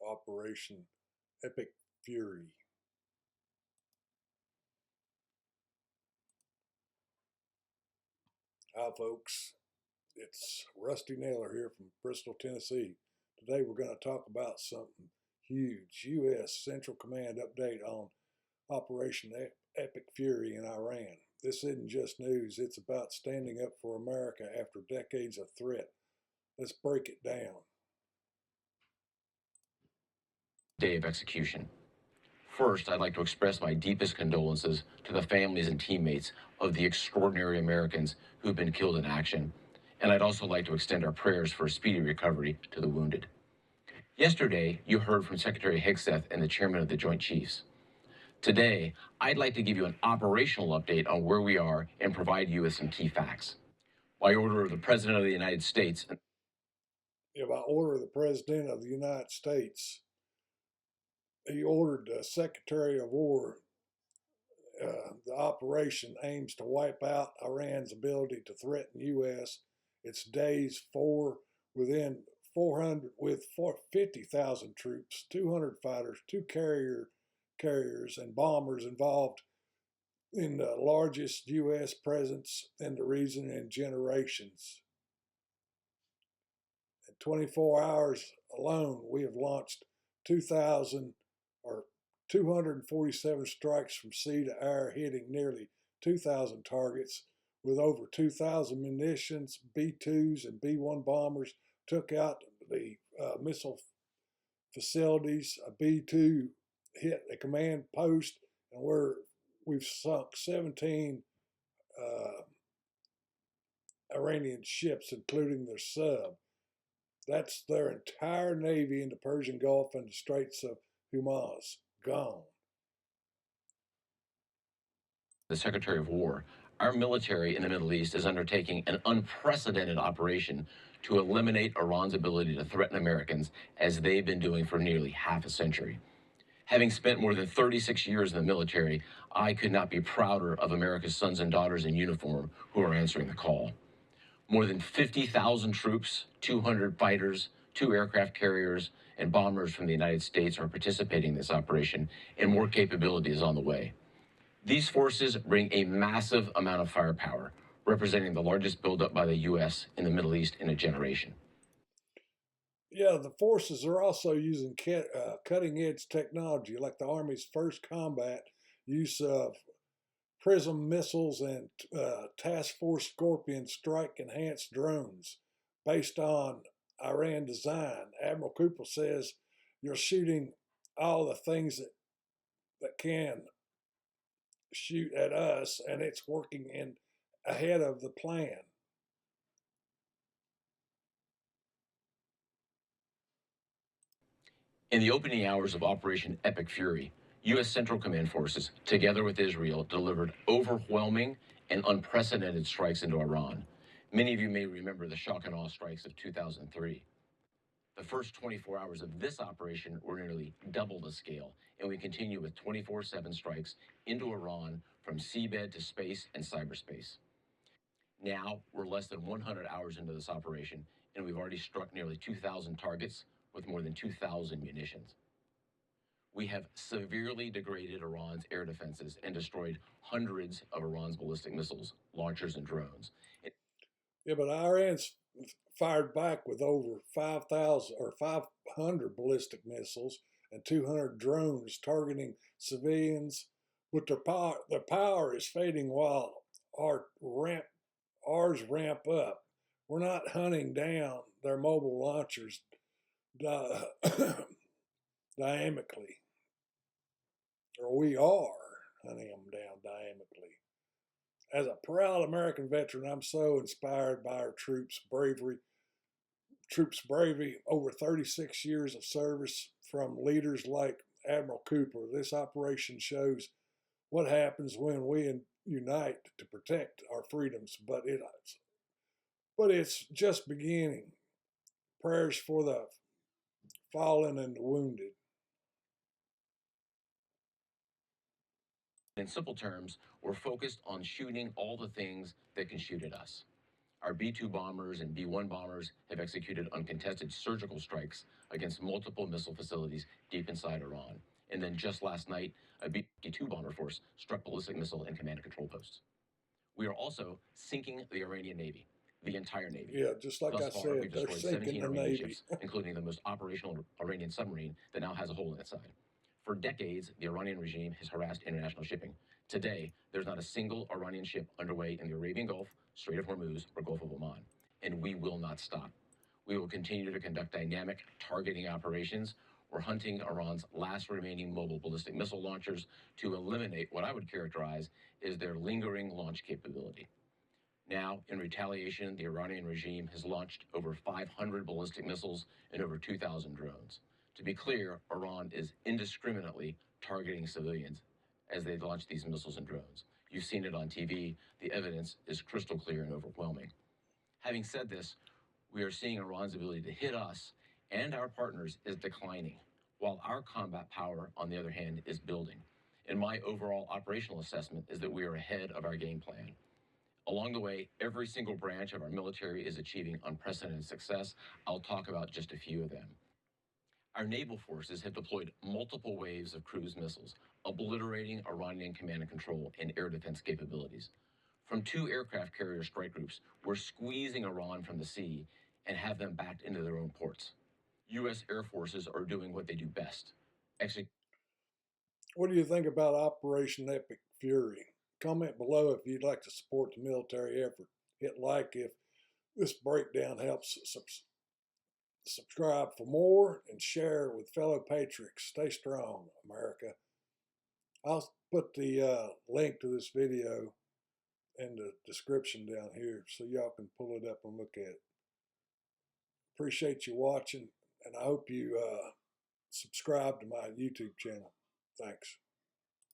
Operation Epic Fury. Hi, folks. It's Rusty Naylor here from Bristol, Tennessee. Today we're going to talk about something huge. U.S. Central Command update on Operation Epic Fury in Iran. This isn't just news, it's about standing up for America after decades of threat. Let's break it down. Day of execution. First, I'd like to express my deepest condolences to the families and teammates of the extraordinary Americans who've been killed in action, and I'd also like to extend our prayers for a speedy recovery to the wounded. Yesterday, you heard from Secretary Hegseth and the Chairman of the Joint Chiefs. Today, I'd like to give you an operational update on where we are and provide you with some key facts. By order of the President of the United States. By order of the President of the United States, he ordered the Secretary of War. The operation aims to wipe out Iran's ability to threaten U.S. Its days within 400 with 50,000 troops, 200 fighters, two carriers, and bombers involved in the largest U.S. presence in the region in generations. In 24 hours alone, we have launched 247 strikes from sea to air, hitting nearly 2,000 targets with over 2,000 munitions. B-2s and B-1 bombers took out the missile facilities. A B-2 hit a command post, and we've sunk 17 Iranian ships, including their sub. That's their entire navy in the Persian Gulf and the Straits of Hormuz. Gone. The Secretary of War, our military in the Middle East is undertaking an unprecedented operation to eliminate Iran's ability to threaten Americans, as they've been doing for nearly half a century. Having spent more than 36 years in the military, I could not be prouder of America's sons and daughters in uniform who are answering the call. More than 50,000 troops, 200 fighters, 2 aircraft carriers, and bombers from the United States are participating in this operation, and more capability is on the way. These forces bring a massive amount of firepower, representing the largest buildup by the U.S. in the Middle East in a generation. Yeah, the forces are also using cutting-edge technology, like the Army's first combat use of PRISM missiles and Task Force Scorpion strike-enhanced drones based on Iran design. Admiral Cooper says you're shooting all the things that can shoot at us, and it's working ahead of the plan. In the opening hours of Operation Epic Fury, U.S. Central Command forces, together with Israel, delivered overwhelming and unprecedented strikes into Iran. Many of you may remember the shock and awe strikes of 2003. The first 24 hours of this operation were nearly double the scale, and we continue with 24/7 strikes into Iran from seabed to space and cyberspace. Now, we're less than 100 hours into this operation, and we've already struck nearly 2,000 targets with more than 2,000 munitions. We have severely degraded Iran's air defenses and destroyed hundreds of Iran's ballistic missiles, launchers, and drones. Yeah, but Iran's fired back with over 5,000 or 500 ballistic missiles and 200 drones targeting civilians. But their power is fading while ours ramp up. We're not hunting down their mobile launchers dynamically, or we are hunting them down dynamically. As a proud American veteran, I'm so inspired by our troops' bravery. Over 36 years of service from leaders like Admiral Cooper. This operation shows what happens when we unite to protect our freedoms, but it's just beginning. Prayers for the fallen and the wounded. In simple terms, we're focused on shooting all the things that can shoot at us. Our B-2 bombers and B-1 bombers have executed uncontested surgical strikes against multiple missile facilities deep inside Iran. And then just last night, a B-2 bomber force struck ballistic missile and command and control posts. We are also sinking the Iranian Navy, the entire Navy. Yeah, just like Thus I far, we've said, they're destroyed sinking 17 the Iranian Navy. ships, including the most operational Iranian submarine that now has a hole in its side. For decades, the Iranian regime has harassed international shipping. Today, there's not a single Iranian ship underway in the Arabian Gulf, Strait of Hormuz, or Gulf of Oman. And we will not stop. We will continue to conduct dynamic targeting operations. We're hunting Iran's last remaining mobile ballistic missile launchers to eliminate what I would characterize as their lingering launch capability. Now, in retaliation, the Iranian regime has launched over 500 ballistic missiles and over 2,000 drones. To be clear, Iran is indiscriminately targeting civilians as they launch these missiles and drones. You've seen it on TV. The evidence is crystal clear and overwhelming. Having said this, we are seeing Iran's ability to hit us and our partners is declining, while our combat power, on the other hand, is building. And my overall operational assessment is that we are ahead of our game plan. Along the way, every single branch of our military is achieving unprecedented success. I'll talk about just a few of them. Our naval forces have deployed multiple waves of cruise missiles, obliterating Iranian command and control and air defense capabilities. From 2 aircraft carrier strike groups, we're squeezing Iran from the sea and have them backed into their own ports. U.S. air forces are doing what they do best. What do you think about Operation Epic Fury? Comment below if you'd like to support the military effort. Hit like if this breakdown helps. Subscribe for more and share with fellow patriots. Stay strong, America. I'll put the link to this video in the description down here so y'all can pull it up and look at it. Appreciate you watching, and I hope you subscribe to my YouTube channel. Thanks.